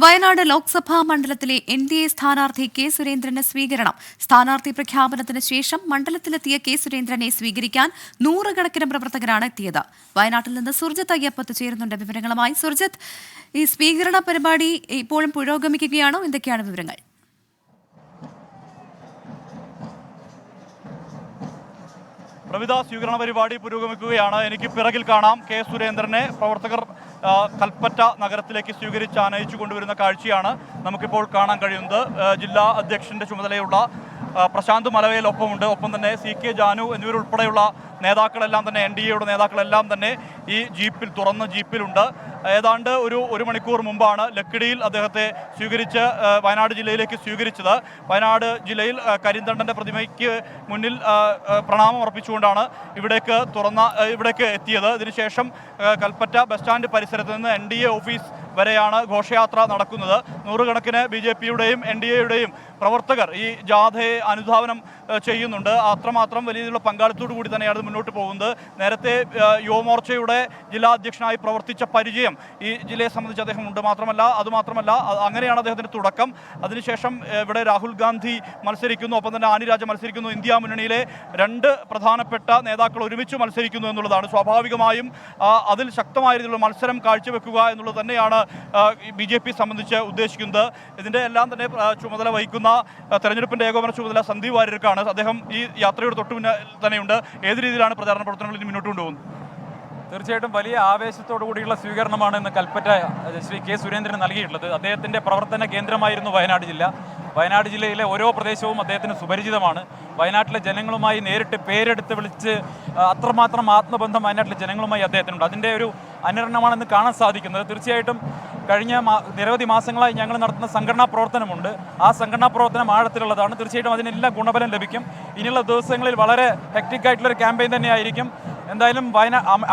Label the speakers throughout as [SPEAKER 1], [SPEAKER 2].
[SPEAKER 1] വയനാട് ലോക്സഭാ മണ്ഡലത്തിലെ എൻ.ഡി.എ സ്ഥാനാർത്ഥി കെ സുരേന്ദ്രന് സ്വീകരണം. സ്ഥാനാർത്ഥി പ്രഖ്യാപനത്തിന് ശേഷം മണ്ഡലത്തിലെത്തിയ കെ സുരേന്ദ്രനെ സ്വീകരിക്കാൻ നൂറുകണക്കിന് പ്രവർത്തകരാണ് എത്തിയത്. വയനാട്ടിൽ നിന്ന് സുർജിത്ത് അയ്യപ്പത്ത് ചേരുന്നുണ്ട് വിവരങ്ങളുമായി. സുർജിത്ത്, ഈ സ്വീകരണ പരിപാടി ഇപ്പോഴും പുരോഗമിക്കുകയാണോ? എന്തൊക്കെയാണ് വിവരങ്ങൾ?
[SPEAKER 2] പ്രവിധ സ്വീകരണ പരിപാടി പുരോഗമിക്കുകയാണ്. എനിക്ക് പിറകിൽ കാണാം കെ സുരേന്ദ്രനെ പ്രവർത്തകർ കൽപ്പറ്റ നഗരത്തിലേക്ക് സ്വീകരിച്ച് ആനയിച്ചു കൊണ്ടുവരുന്ന കാഴ്ചയാണ് നമുക്കിപ്പോൾ കാണാൻ കഴിയുന്നത്. ജില്ലാ അധ്യക്ഷന്റെ ചുമതലയുള്ള പ്രശാന്ത് മലവേൽ ഒപ്പമുണ്ട്. ഒപ്പം തന്നെ CK ജാനു എന്നിവരുൾപ്പെടെയുള്ള നേതാക്കളെല്ലാം തന്നെ NDAയുടെ നേതാക്കളെല്ലാം തന്നെ ഈ ജീപ്പിൽ, തുറന്ന ജീപ്പിലുണ്ട്. ഏതാണ്ട് ഒരു മണിക്കൂർ മുമ്പാണ് ലക്കിടിയിൽ അദ്ദേഹത്തെ സ്വീകരിച്ച് വയനാട് ജില്ലയിലേക്ക് സ്വീകരിച്ചത്. വയനാട് ജില്ലയിൽ കരിന്തണ്ടൻ്റെ പ്രതിമയ്ക്ക് മുന്നിൽ പ്രണാമം അർപ്പിച്ചുകൊണ്ടാണ് ഇവിടേക്ക് എത്തിയത്. ഇതിനുശേഷം കൽപ്പറ്റ ബസ് സ്റ്റാൻഡ് പരിസരത്ത് നിന്ന് NDA ഓഫീസ് വരെയാണ് ഘോഷയാത്ര നടക്കുന്നത്. നൂറുകണക്കിന് BJPയുടെയും NDAയുടെയും പ്രവർത്തകർ ഈ ജാഥയെ അനുധാവനം ചെയ്യുന്നുണ്ട്. അത്രമാത്രം വലിയ രീതിയിലുള്ള പങ്കാളിത്തോടു കൂടി തന്നെയാണ് മുന്നോട്ട് പോകുന്നത്. നേരത്തെ യുവമോർച്ചയുടെ ജില്ലാ അധ്യക്ഷനായി പ്രവർത്തിച്ച പരിചയം ഈ ജില്ലയെ സംബന്ധിച്ച് അദ്ദേഹം ഉണ്ട്. അതുമാത്രമല്ല അങ്ങനെയാണ് അദ്ദേഹത്തിൻ്റെ തുടക്കം. അതിനുശേഷം ഇവിടെ രാഹുൽ ഗാന്ധി മത്സരിക്കുന്നു, ഒപ്പം തന്നെ ആനി രാജ മത്സരിക്കുന്നു. ഇന്ത്യ മുന്നണിയിലെ രണ്ട് പ്രധാനപ്പെട്ട നേതാക്കൾ ഒരുമിച്ച് മത്സരിക്കുന്നു എന്നുള്ളതാണ്. സ്വാഭാവികമായും അതിൽ ശക്തമായ രീതിയിലുള്ള മത്സരം കാഴ്ചവെക്കുക എന്നുള്ളത് തന്നെയാണ് BJP സംബന്ധിച്ച് ഉദ്ദേശിക്കുന്നത്. ഇതിൻ്റെ എല്ലാം തന്നെ ചുമതല വഹിക്കുന്ന തെരഞ്ഞെടുപ്പിൻ്റെ ഏകോപന ചുമതല സന്ദീപ് വാര്യർക്കാണ്. അദ്ദേഹം ഈ യാത്രയുടെ തൊട്ടു മുന്നേ തന്നെയുണ്ട്. ഏത് രീതിയിലാണ് പ്രചാരണ പ്രവർത്തനങ്ങൾ ഇനി മുന്നോട്ട് കൊണ്ടുപോകുന്നത്?
[SPEAKER 3] തീർച്ചയായിട്ടും വലിയ ആവേശത്തോടു കൂടിയുള്ള സ്വീകരണമാണ് ഇന്ന് കൽപ്പറ്റ ശ്രീ കെ സുരേന്ദ്രന് നൽകിയിട്ടുള്ളത്. അദ്ദേഹത്തിൻ്റെ പ്രവർത്തന കേന്ദ്രമായിരുന്നു വയനാട് ജില്ല. വയനാട് ജില്ലയിലെ ഓരോ പ്രദേശവും അദ്ദേഹത്തിന് സുപരിചിതമാണ്. വയനാട്ടിലെ ജനങ്ങളുമായി നേരിട്ട് പേരെടുത്ത് വിളിച്ച് അത്രമാത്രം ആത്മബന്ധം വയനാട്ടിലെ ജനങ്ങളുമായി അദ്ദേഹത്തിനുണ്ട്. അതിൻ്റെ ഒരു അനുരണമാണെന്ന് കാണാൻ സാധിക്കുന്നത്. തീർച്ചയായിട്ടും കഴിഞ്ഞ നിരവധി മാസങ്ങളായി ഞങ്ങൾ നടത്തുന്ന സംഘടനാ പ്രവർത്തനമുണ്ട്. ആ സംഘടനാ പ്രവർത്തനം ആഴത്തിലുള്ളതാണ്. തീർച്ചയായിട്ടും അതിനെല്ലാം ഗുണഫലം ലഭിക്കും. ഇനിയുള്ള ദിവസങ്ങളിൽ വളരെ ഹെക്റ്റിക്കായിട്ടുള്ളൊരു ക്യാമ്പയിൻ തന്നെയായിരിക്കും. എന്തായാലും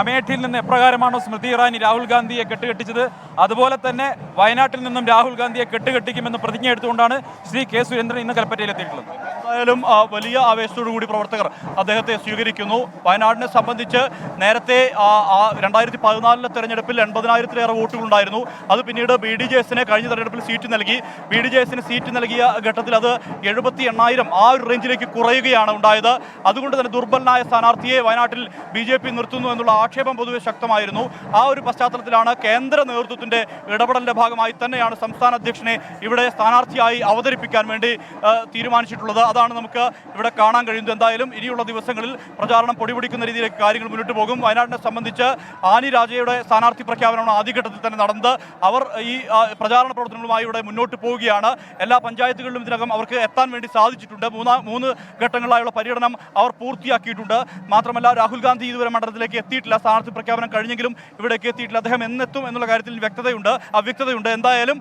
[SPEAKER 3] അമേഠിയിൽ നിന്ന് എപ്രകാരമാണോ സ്മൃതി ഇറാനി രാഹുൽ ഗാന്ധിയെ കെട്ടുകെട്ടിച്ചത്, അതുപോലെ തന്നെ വയനാട്ടിൽ നിന്നും രാഹുൽ ഗാന്ധിയെ കെട്ടുകെട്ടിക്കുമെന്ന് പ്രതിജ്ഞ എടുത്തുകൊണ്ടാണ് ശ്രീ കെ സുരേന്ദ്രൻ ഇന്ന് കൽപ്പറ്റയിലെത്തിയിട്ടുള്ളത്.
[SPEAKER 2] എന്തായാലും വലിയ ആവേശത്തോടു കൂടി പ്രവർത്തകർ അദ്ദേഹത്തെ സ്വീകരിക്കുന്നു. വയനാടിനെ സംബന്ധിച്ച് നേരത്തെ 2014 തെരഞ്ഞെടുപ്പിൽ 80,000-ലേറെ വോട്ടുകളുണ്ടായിരുന്നു. അത് പിന്നീട് BDJSന് കഴിഞ്ഞ തെരഞ്ഞെടുപ്പിൽ സീറ്റ് നൽകി. BDJSന് സീറ്റ് നൽകിയ ഘട്ടത്തിൽ അത് 78,000 ആ ഒരു റേഞ്ചിലേക്ക് കുറയുകയാണ് ഉണ്ടായത്. അതുകൊണ്ട് തന്നെ ദുർബലനായ സ്ഥാനാർത്ഥിയെ വയനാട്ടിൽ BJP നിർത്തുന്നു എന്നുള്ള ആക്ഷേപം പൊതുവെ ശക്തമായിരുന്നു. ആ ഒരു പശ്ചാത്തലത്തിലാണ് കേന്ദ്ര നേതൃത്വത്തിൻ്റെ ഇടപെടലിൻ്റെ ഭാഗമായി തന്നെയാണ് സംസ്ഥാന അധ്യക്ഷനെ ഇവിടെ സ്ഥാനാർത്ഥിയായി അവതരിപ്പിക്കാൻ വേണ്ടി തീരുമാനിച്ചിട്ടുള്ളത്. അതാണ് നമുക്ക് ഇവിടെ കാണാൻ കഴിയുന്നത്. എന്തായാലും ഇനിയുള്ള ദിവസങ്ങളിൽ പ്രചാരണം പൊടിപിടിക്കുന്ന രീതിയിലേക്ക് കാര്യങ്ങൾ മുന്നോട്ട് പോകും. വയനാടിനെ സംബന്ധിച്ച് ആനി രാജയുടെ സ്ഥാനാർത്ഥി പ്രഖ്യാപനമാണ് ആദ്യഘട്ടത്തിൽ തന്നെ നടന്നത്. അവർ ഈ പ്രചാരണ പ്രവർത്തനങ്ങളുമായി ഇവിടെ മുന്നോട്ട് പോവുകയാണ്. എല്ലാ പഞ്ചായത്തുകളിലും ഇതിനകം അവർക്ക് എത്താൻ വേണ്ടി സാധിച്ചിട്ടുണ്ട്. മൂന്ന് ഘട്ടങ്ങളിലായുള്ള പര്യടനം അവർ പൂർത്തിയാക്കിയിട്ടുണ്ട്. മാത്രമല്ല രാഹുൽ ഗാന്ധി ഇതുവരെ മണ്ഡലത്തിലേക്ക് എത്തിയിട്ടില്ല. സ്ഥാനാർത്ഥി പ്രഖ്യാപനം കഴിഞ്ഞെങ്കിലും ഇവിടേക്ക് എത്തിയിട്ടില്ല. അദ്ദേഹം എന്നെത്തും എന്നുള്ള കാര്യത്തിൽ അവ്യക്തതയുണ്ട്. എന്തായാലും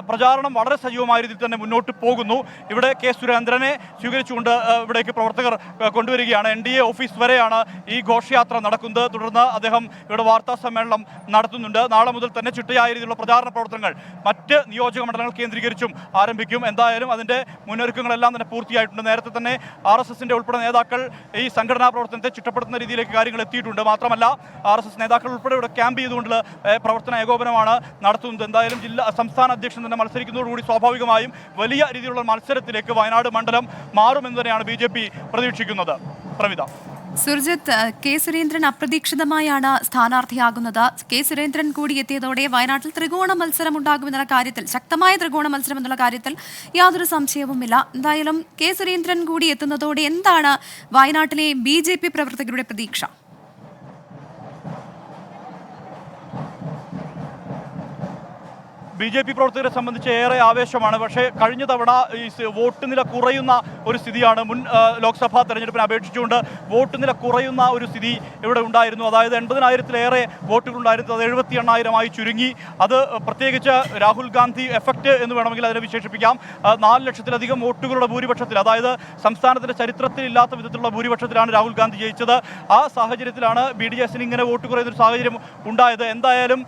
[SPEAKER 2] പ്രചാരണം വളരെ സജീവമായ രീതിയിൽ തന്നെ മുന്നോട്ട് പോകുന്നു. ഇവിടെ കെ സുരേന്ദ്രനെ സ്വീകരിച്ചുകൊണ്ട് ഇവിടേക്ക് പ്രവർത്തകർ കൊണ്ടുവരികയാണ്. NDA ഓഫീസ് വരെയാണ് ഈ ഘോഷയാത്ര നടക്കുന്നത്. തുടർന്ന് അദ്ദേഹം ഇവിടെ വാർത്താ സമ്മേളനം നടത്തുന്നുണ്ട്. നാളെ മുതൽ തന്നെ ചിട്ടയായ രീതിയിലുള്ള പ്രചാരണ പ്രവർത്തനങ്ങൾ മറ്റ് നിയോജക മണ്ഡലങ്ങൾ കേന്ദ്രീകരിച്ചും ആരംഭിക്കും. എന്തായാലും അതിൻ്റെ മുന്നൊരുക്കങ്ങളെല്ലാം തന്നെ പൂർത്തിയായിട്ടുണ്ട്. നേരത്തെ തന്നെ RSSൻ്റെ ഉൾപ്പെടെ നേതാക്കൾ ഈ സംഘടനാ പ്രവർത്തനത്തെ ചിട്ടപ്പെടുത്തുന്ന രീതിയിലേക്ക് കാര്യങ്ങൾ എത്തിയിട്ടുണ്ട്. മാത്രമല്ല RSS നേതാക്കൾ ഉൾപ്പെടെ ഇവിടെ ക്യാമ്പ് ചെയ്തുകൊണ്ടുള്ള പ്രവർത്തന ഏകോപനമാണ് നടത്തുന്നത്. എന്തായാലും സംസ്ഥാന അധ്യക്ഷൻ തന്നെ മത്സരിക്കുന്നതോടുകൂടി സ്വാഭാവികമായും വലിയ രീതിയിലുള്ള മത്സരത്തിലേക്ക് വയനാട് മണ്ഡലം മാറുമെന്ന് തന്നെയാണ് BJP പ്രതീക്ഷിക്കുന്നത്. പ്രവിധ.
[SPEAKER 1] സുർജിത്ത്, കെ സുരേന്ദ്രൻ അപ്രതീക്ഷിതമായാണ് സ്ഥാനാർത്ഥിയാകുന്നത്. കെ സുരേന്ദ്രൻ കൂടി എത്തിയതോടെ വയനാട്ടിൽ ത്രികോണ മത്സരം ഉണ്ടാകുമെന്നുള്ള കാര്യത്തിൽ, ശക്തമായ ത്രികോണ മത്സരം എന്നുള്ള കാര്യത്തിൽ യാതൊരു സംശയവുമില്ല. എന്തായാലും കെ സുരേന്ദ്രൻ കൂടി എത്തുന്നതോടെ എന്താണ് വയനാട്ടിലെ BJP പ്രവർത്തകരുടെ പ്രതീക്ഷ?
[SPEAKER 2] BJP പ്രവർത്തകരെ സംബന്ധിച്ച് ഏറെ ആവേശമാണ്. പക്ഷേ കഴിഞ്ഞ തവണ ഈ വോട്ട് നില കുറയുന്ന ഒരു സ്ഥിതിയാണ്. മുൻ ലോക്സഭാ തെരഞ്ഞെടുപ്പിനെ അപേക്ഷിച്ചുകൊണ്ട് വോട്ട് നില കുറയുന്ന ഒരു സ്ഥിതി ഇവിടെ ഉണ്ടായിരുന്നു. അതായത് 80,000-ലേറെ വോട്ടുകളുണ്ടായിരുന്നു. അത് 78,000 ചുരുങ്ങി. അത് പ്രത്യേകിച്ച് രാഹുൽ ഗാന്ധി എഫക്റ്റ് എന്ന് വേണമെങ്കിൽ അതിനെ വിശേഷിപ്പിക്കാം. 4 ലക്ഷത്തിലധികം വോട്ടുകളുടെ ഭൂരിപക്ഷത്തിൽ, അതായത് സംസ്ഥാനത്തിൻ്റെ ചരിത്രത്തിൽ ഇല്ലാത്ത വിധത്തിലുള്ള ഭൂരിപക്ഷത്തിലാണ് രാഹുൽ ഗാന്ധി ജയിച്ചത്. ആ സാഹചര്യത്തിലാണ് BDJSന് ഇങ്ങനെ വോട്ട് കുറയുന്നൊരു സാഹചര്യം ഉണ്ടായത്. എന്തായാലും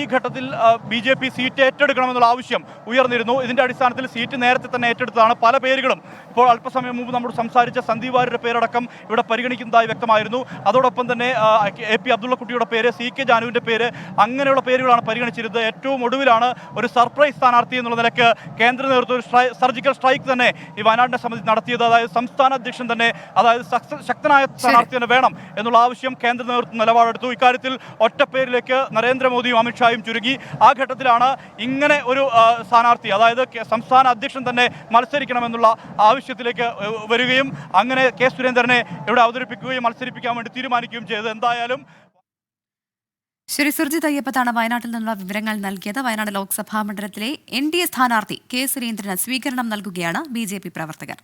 [SPEAKER 2] ഈ ഘട്ടത്തിൽ BJP സീറ്റ് ഏറ്റെടുക്കണമെന്നുള്ള ആവശ്യം ഉയർന്നിരുന്നു. ഇതിന്റെ അടിസ്ഥാനത്തിൽ സീറ്റ് നേരത്തെ തന്നെ ഏറ്റെടുത്തതാണ്. പല പേരുകളും ഇപ്പോൾ അല്പസമയം മുമ്പ് നമ്മൾ സംസാരിച്ച സന്ദീപ് വാര്യരുടെ പേരടക്കം ഇവിടെ പരിഗണിക്കുന്നതായി വ്യക്തമായിരുന്നു. അതോടൊപ്പം തന്നെ AP അബ്ദുള്ളക്കുട്ടിയുടെ പേര്, CK ജാനുവിന്റെ പേര്, അങ്ങനെയുള്ള പേരുകളാണ് പരിഗണിച്ചിരുന്നത്. ഏറ്റവും ഒടുവിലാണ് ഒരു സർപ്രൈസ് സ്ഥാനാർത്ഥി എന്നുള്ള നിലയ്ക്ക് കേന്ദ്ര നേതൃത്വം ഒരു സർജിക്കൽ സ്ട്രൈക്ക് തന്നെ ഈ വയനാടിനെ സംബന്ധിച്ച് നടത്തിയത്. അതായത് സംസ്ഥാന അധ്യക്ഷൻ തന്നെ, അതായത് ശക്തനായ സ്ഥാനാർത്ഥി തന്നെ വേണം എന്നുള്ള ആവശ്യം കേന്ദ്ര നേതൃത്വം നിലപാടെടുത്തു. ഇക്കാര്യത്തിൽ ഒറ്റപ്പേരിലേക്ക് നരേന്ദ്രമോദിയും അമിത്ഷായും ചുരുങ്ങി. ആ ഘട്ടത്തിലാണ് ഇങ്ങനെ ഒരു സ്ഥാനാർത്ഥി, അതായത് സംസ്ഥാന അധ്യക്ഷൻ തന്നെ മത്സരിക്കണമെന്നുള്ള ആവശ്യത്തിലേക്ക് വരികയും അങ്ങനെ കെ സുരേന്ദ്രനെ ഇവിടെ അവതരിപ്പിക്കുകയും മത്സരിപ്പിക്കാൻ വേണ്ടി തീരുമാനിക്കുകയും ചെയ്തത്. എന്തായാലും
[SPEAKER 1] ശരി, സുർജിത് അയ്യപ്പത്താണ് വയനാട്ടിൽ നിന്നുള്ള വിവരങ്ങൾ നൽകിയത്. വയനാട് ലോക്സഭാ മണ്ഡലത്തിലെ NDA സ്ഥാനാർത്ഥി കെ സുരേന്ദ്രന് സ്വീകരണം നൽകുകയാണ് BJP പ്രവർത്തകർ.